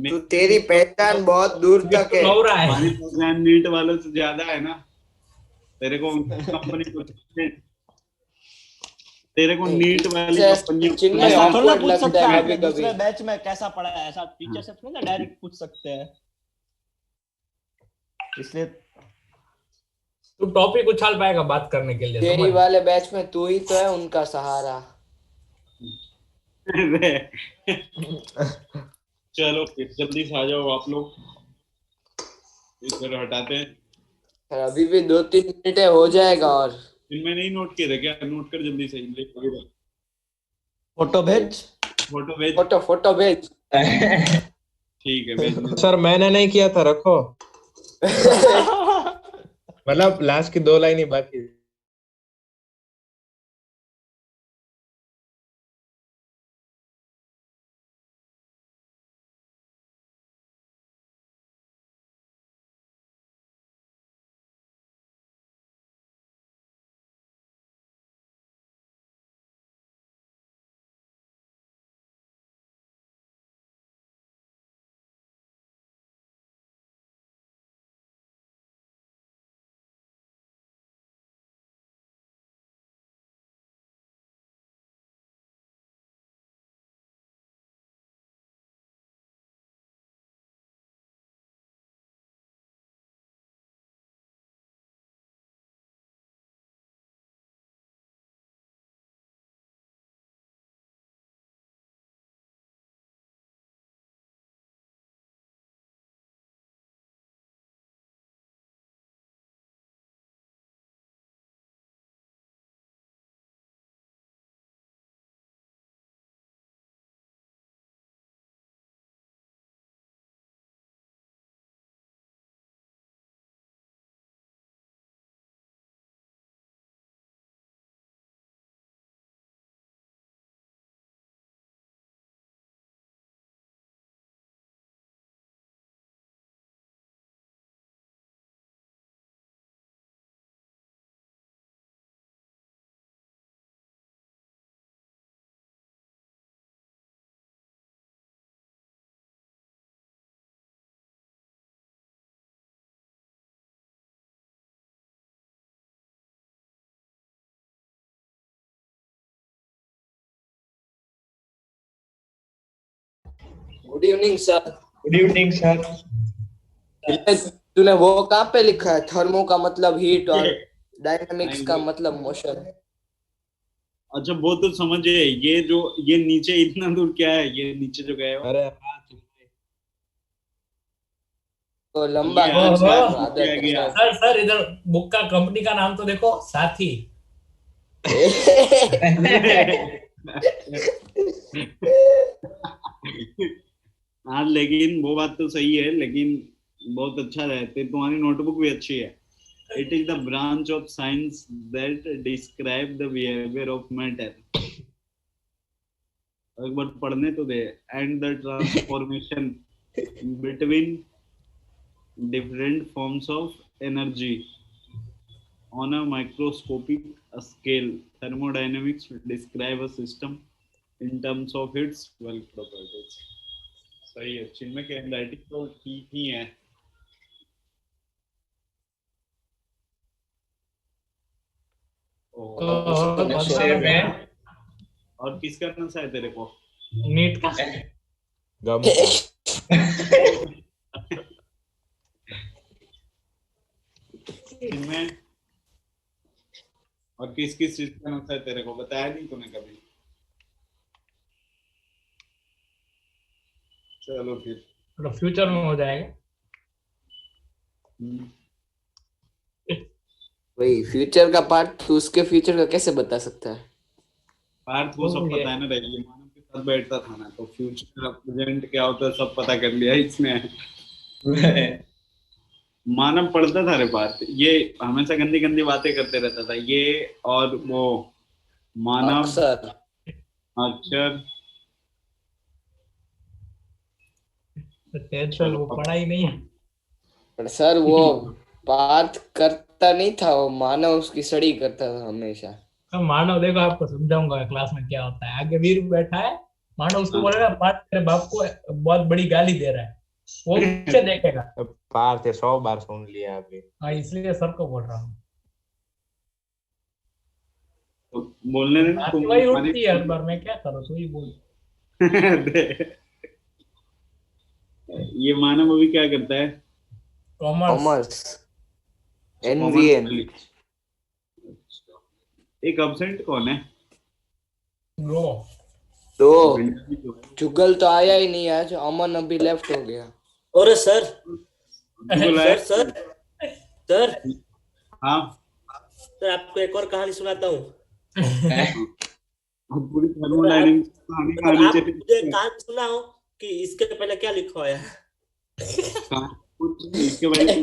तू तेरी पहचान बहुत दूर तक है। हो रहा है। हमारी पहचान नीट वालों से ज्यादा है ना। तेरे को कंपनी को तेरे को नीट वाली कंपनी चिन्मय ऐसा थोड़ा awkward पूछ लगता सकता है है कभी कि दूसरे कभी। बैच में कैसा पढ़ा है, ऐसा टीचर से थोड़ा डायरेक्ट पूछ सकते हैं, इसलिए तू टॉपिक उछाल पाएगा बात करने के लिए, तेरी समझ। वाले बैच में तू ही तो है उनका सहारा। चलो फिर जल्दी से आ जाओ आप लोग, इधर हटाते हैं। और अभी भी 2-3 मिनट हो जाएगा। और इनमें नहीं नोट किए थे क्या? नोट कर जल्दी से। फोटो भेज। फोटो भेज। फोटो भेज। ठीक है भेज दो। सर मैंने नहीं किया था, रखो। मतलब लास्ट की 2 लाइन ही बाकी। Good evening sir. Good evening sir. तूने वो कहाँ पे लिखा है? थर्मो का मतलब हीट और डायनामिक्स का मतलब मोशन। अच्छा वो तो समझे, ये जो ये नीचे इतना दूर क्या है, ये नीचे जो गए हो? अरे हाँ, तो लंबा ये हाँ, खींचना हाँ। तो आदत है गया। सर सर इधर बुक का कंपनी का नाम तो देखो, साथी। हाँ लेकिन वो बात तो सही है, लेकिन बहुत अच्छा रहते, तुम्हारी नोटबुक भी अच्छी है। It is the branch of science that describe the behaviour of matter. एक बार पढ़ने तो दे। And the transformation between different forms of energy on a microscopic scale. Thermodynamics describe a system in terms of its bulk properties. सही है, चिन्मय की हैंडराइटिंग तो ठीक ही है। और नशे बताना में और किसका नशा है तेरे को? नीट का गम चिन्मय, और किस किस चीज का नशा है तेरे को? बताया नहीं तूने कभी। चलो फिर। तो फ्यूचर में हो जाएगा। वही फ्यूचर का पार्ट, तो उसके फ्यूचर का कैसे बता सकता है? पार्थ को सब पता है ना, रही मानव के साथ बैठता था ना, तो फ्यूचर प्रेजेंट क्या होता है सब पता कर लिया इसने। मानव पढ़ता था रे पार्थ, ये हमेशा गंदी गंदी बातें करते रहता था ये, और वो मानव अक्सर अक्षर। टेंशन वो पढ़ाई नहीं है। पर सर वो बात करता नहीं था, वो मानव उसकी स्टडी करता था हमेशा। अब मानव देखो, आपको समझाऊंगा क्लास में क्या होता है। आगे वीर बैठा है, मानव उसको बोलेगा बात तेरे बाप को बहुत बड़ी गाली दे रहा है, वो पीछे देखेगा। पार थे 100 बार सुन लिया अभी। हाँ, इसलिए सर को बोल रहा हूँ। तो बोलने देना तुम। वही उठती है हर बार, मैं क्या करूँ, तू ही बोल। ये मानव अभी क्या करता है? कॉमर्स। Commerce NVN. एक एब्सेंट कौन है? लो तो जुगल तो आया ही नहीं आज, अमन अभी लेफ्ट हो गया। और सर जुगल है? सर सर हाँ, सर आपको एक और कहानी सुनाता हूँ। अब पूरी थर्मोडायनेमिक्स कहानी आप कहानी मुझे चाहिए। कहानी सुनाओ कि इसके पहले क्या लिखा है। कुछ इसके पहले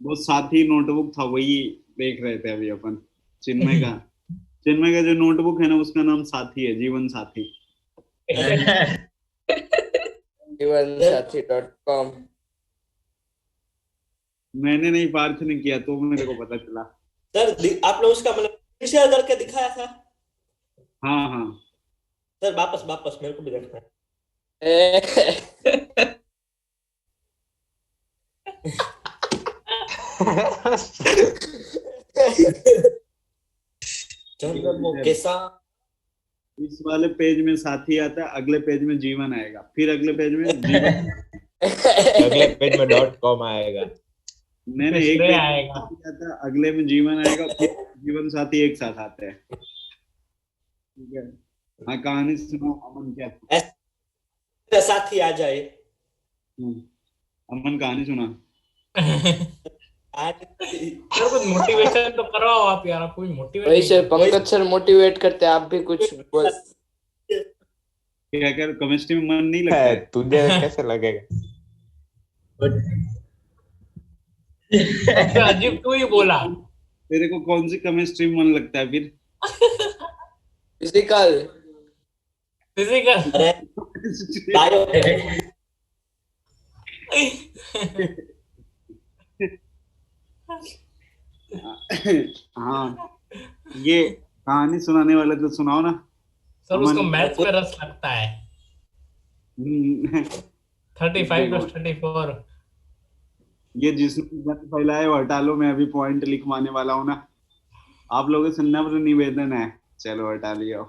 वो साथी नोटबुक था, वही देख रहे थे अभी अपन। चिन्मय का जो नोटबुक है ना, उसका नाम साथी है, जीवन साथी। जीवनसाथी.com। मैंने नहीं, पार्थ ने किया तो मेरे को पता चला। सर आपने उसका मतलब शेयर करके दिखाया था। हाँ हाँ। सर वापस वापस मेरे को भी देखना है। वो कैसा? इस वाले पेज में साथी आता है, अगले पेज में जीवन आएगा, फिर अगले पेज में जीवन अगले पेज में .com आएगा। नहीं एक पेज आएगा, आता है, अगले में जीवन आएगा, फिर जीवन साथी एक साथ आते हैं। ठीक है। हाँ, कहानी सुनो अमन। क्या ऐसा साथी आ जाए। अमन कहानी सुना। सर कुछ मोटिवेशन तो करवाओ आप यार, आपको भी मोटिवेट। वही सर, पंकज सर मोटिवेट करते हैं, आप भी कुछ बोल। क्या कर, केमिस्ट्री में मन नहीं लगता है? तुझे कैसे लगेगा? सबसे अजीब तू ही बोला। तेरे को कौन सी केमिस्ट्री में मन लगता है फिर? फिजिकल। फिजिकल। बायो। हाँ, ये कहानी सुनाने वाले तो सुनाओ ना। सर उसको मैथ्स में रस लगता है। 35 + 34। ये जिसने गंद फैलाए वो हटा लो, मैं अभी पॉइंट लिखवाने वाला हूँ ना। आप लोगों से नम्र निवेदन है, चलो हटा लिया।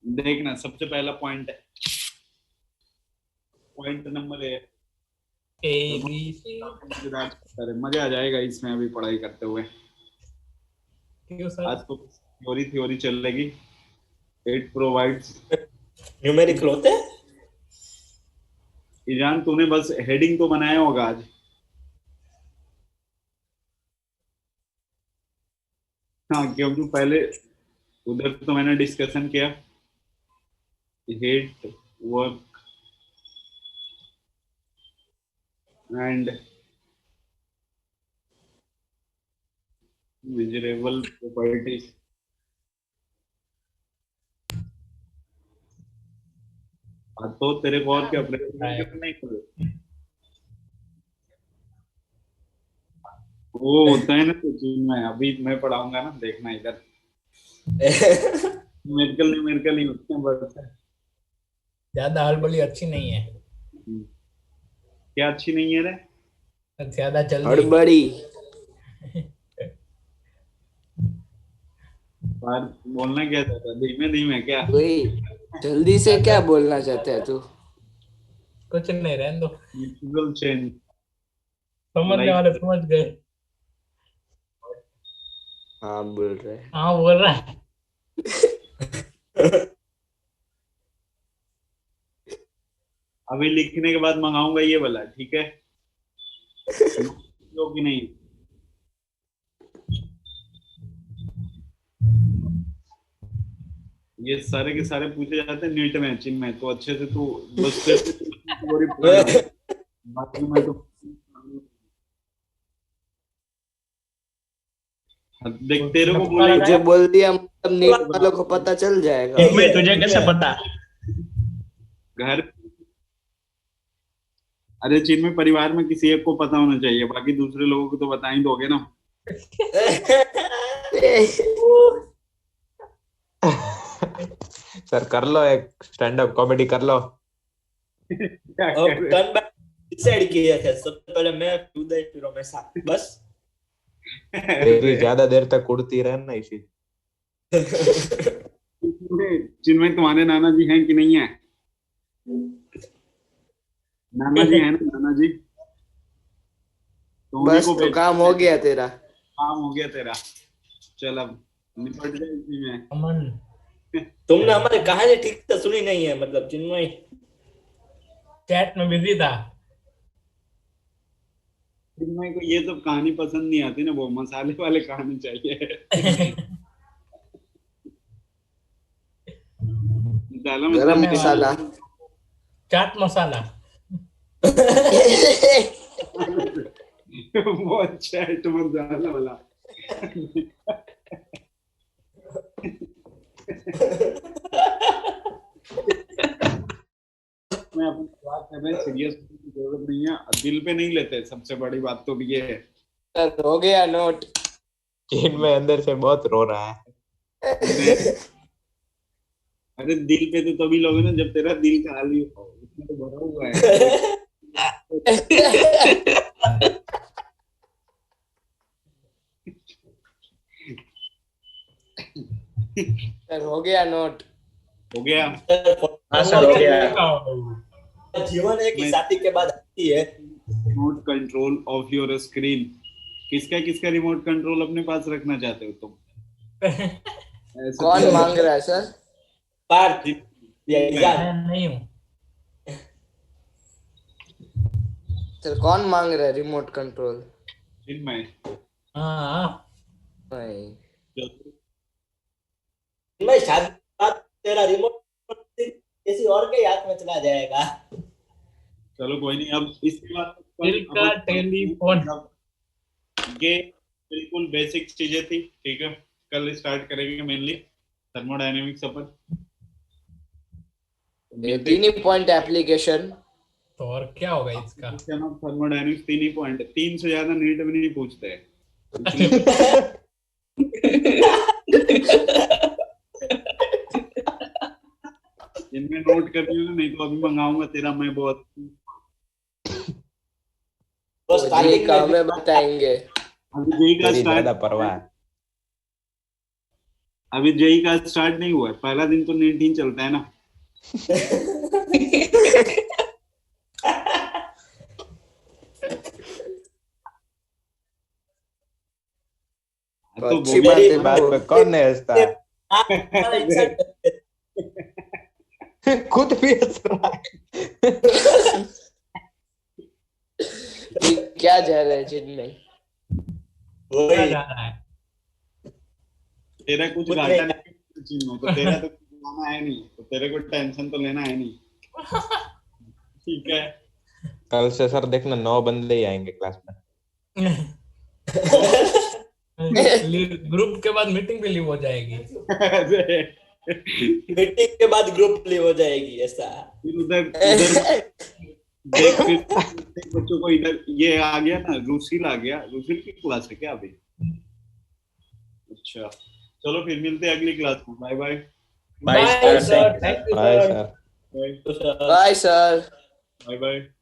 देखना, सबसे पहला पॉइंट है, पॉइंट नंबर ABC। मजा आ जाएगा इसमें अभी पढ़ाई करते हुए। क्यों सर? आज तो थ्योरी चलेगी। इट प्रोवाइड्स न्यूमेरिकल होते हैं। ईजान, तूने बस हेडिंग तो बनाया होगा आज। हाँ, क्योंकि पहले उधर तो मैंने डिस्कशन किया। Hate work and measurable properties। तो तेरे को और क्या प्रैक्टिकल करना है? वो होता है ना तो में अभी मैं पढ़ाऊंगा ना, देखना इधर मेडिकल ही होते हैं बस। ज्यादा हड़बड़ी अच्छी नहीं है, क्या अच्छी नहीं है रे? ज्यादा जल्दी। हड़बड़ी। बार बोलना क्या चाहता है? धीमे धीमे क्या? वही, जल्दी से क्या बोलना चाहते है तू? कुछ नहीं, रहने दो, म्यूचुअल चेंज। समझने वाले समझ गए। हाँ बोल रहे हैं। हाँ बोल रहा है। अभी लिखने के बाद मंगाऊंगा ये वाला, ठीक है? जो कि नहीं ये सारे के सारे पूछे जाते हैं नीट में, चिन्ह में, तो अच्छे से तू बस बाकी में तो देख तेरे को बोला मुझे बोल दिया मतलब नीट वालों को पता चल जाएगा। मैं तुझे कैसे पता? घर, अरे चिन्ह में परिवार में किसी एक को पता होना चाहिए, बाकी दूसरे लोगों को तो बता ही दोगे ना। सर कर लो, एक स्टैंड अप कॉमेडी कर लो। डिसाइड किया था सबसे पहले मैं, उदय फिर हमेशा बस। तेरी ज्यादा देर तक उड़ती रहे ना इसी। जिनमें तुम्हारे नाना जी हैं कि नहीं है? नाना जी है ना, नाना जी? तो बस तो काम हो गया तेरा। काम हो गया तेरा, चल अब निपट जाए इसी में। अमन, तुमने हमारी कहानी ठीक से सुनी नहीं है, मतलब चिन्मय चैट में बिजी था। चिन्मय को ये सब कहानी पसंद नहीं आती ना, वो मसाले वाले कहानी चाहिए। गरम मसाला, चाट मसाला। वो चैट मसाला वाला। मैं अपनी बात कर रहे, सीरियस की जरूरत नहीं है, दिल पे नहीं लेते, सबसे बड़ी बात तो ये है। हो गया नोट। चीन में अंदर से बहुत रो रहा है। अरे दिल पे तो तभी लोगे ना जब तेरा दिल खाली हो, उसमें तो भरा हुआ है। हो गया नोट। हो गया। हाँ सर हो गया। जीवन एक ही साथी के बाद आती है। Remote control of your screen. किसका किसका रिमोट कंट्रोल अपने पास रखना चाहते हो तुम? कौन मांग रहा है सर? पार्थ मैं नहीं हूँ सर। कौन मांग रहा है रिमोट कंट्रोल? चिन्मय। हाँ नहीं। मैं शादी के बाद तेरा रिमोट किसी और के हाथ में चला जाएगा। चलो कोई नहीं, अब इसके बाद दिल का टेलीफोन। ये बिल्कुल बेसिक चीजें थी, ठीक है? कल स्टार्ट करेंगे मेनली थर्मोडायनेमिक्स अपन। ये 3 पॉइंट एप्लीकेशन। तो और क्या होगा इसका? थर्मोडायनेमिक्स 3 पॉइंट, 3 से ज्यादा नीट में नहीं पूछते हैं। इनमें नोट कर लियो, नहीं तो अभी मंगाऊंगा तेरा मैं बहुत। बस स्टार्टिंग का हमें बताएंगे। अभी जेई का तेरी स्टार्ट, ज्यादा परवाह है। अभी जेई का स्टार्ट नहीं हुआ है, पहला दिन तो नीट ही चलता है ना। तो अच्छी बात है। बात पे कौन नहीं हंसता है? खुद भी हंस रहा है। क्या जा रहा है जिनमें? क्या जा रहा है? तेरा कुछ घाटा नहीं, तो तेरा तो गाना है नहीं, तो तेरे को टेंशन तो लेना है नहीं, ठीक है? कल से सर देखना 9 बंदे ही आएंगे क्लास में। ग्रुप के बाद मीटिंग भी लीव हो जाएगी। मीटिंग के बाद ग्रुप लीव हो जाएगी ऐसा। फिर उधर देख फिर देख बच्चों को इधर ये आ गया ना, रुसिल आ गया। रुसिल की क्लास है क्या अभी? अच्छा चलो फिर मिलते हैं अगली क्लास में। Bye bye. Bye bye sir. Sir, thank you bye sir. Sir. तो sir bye sir. Bye bye.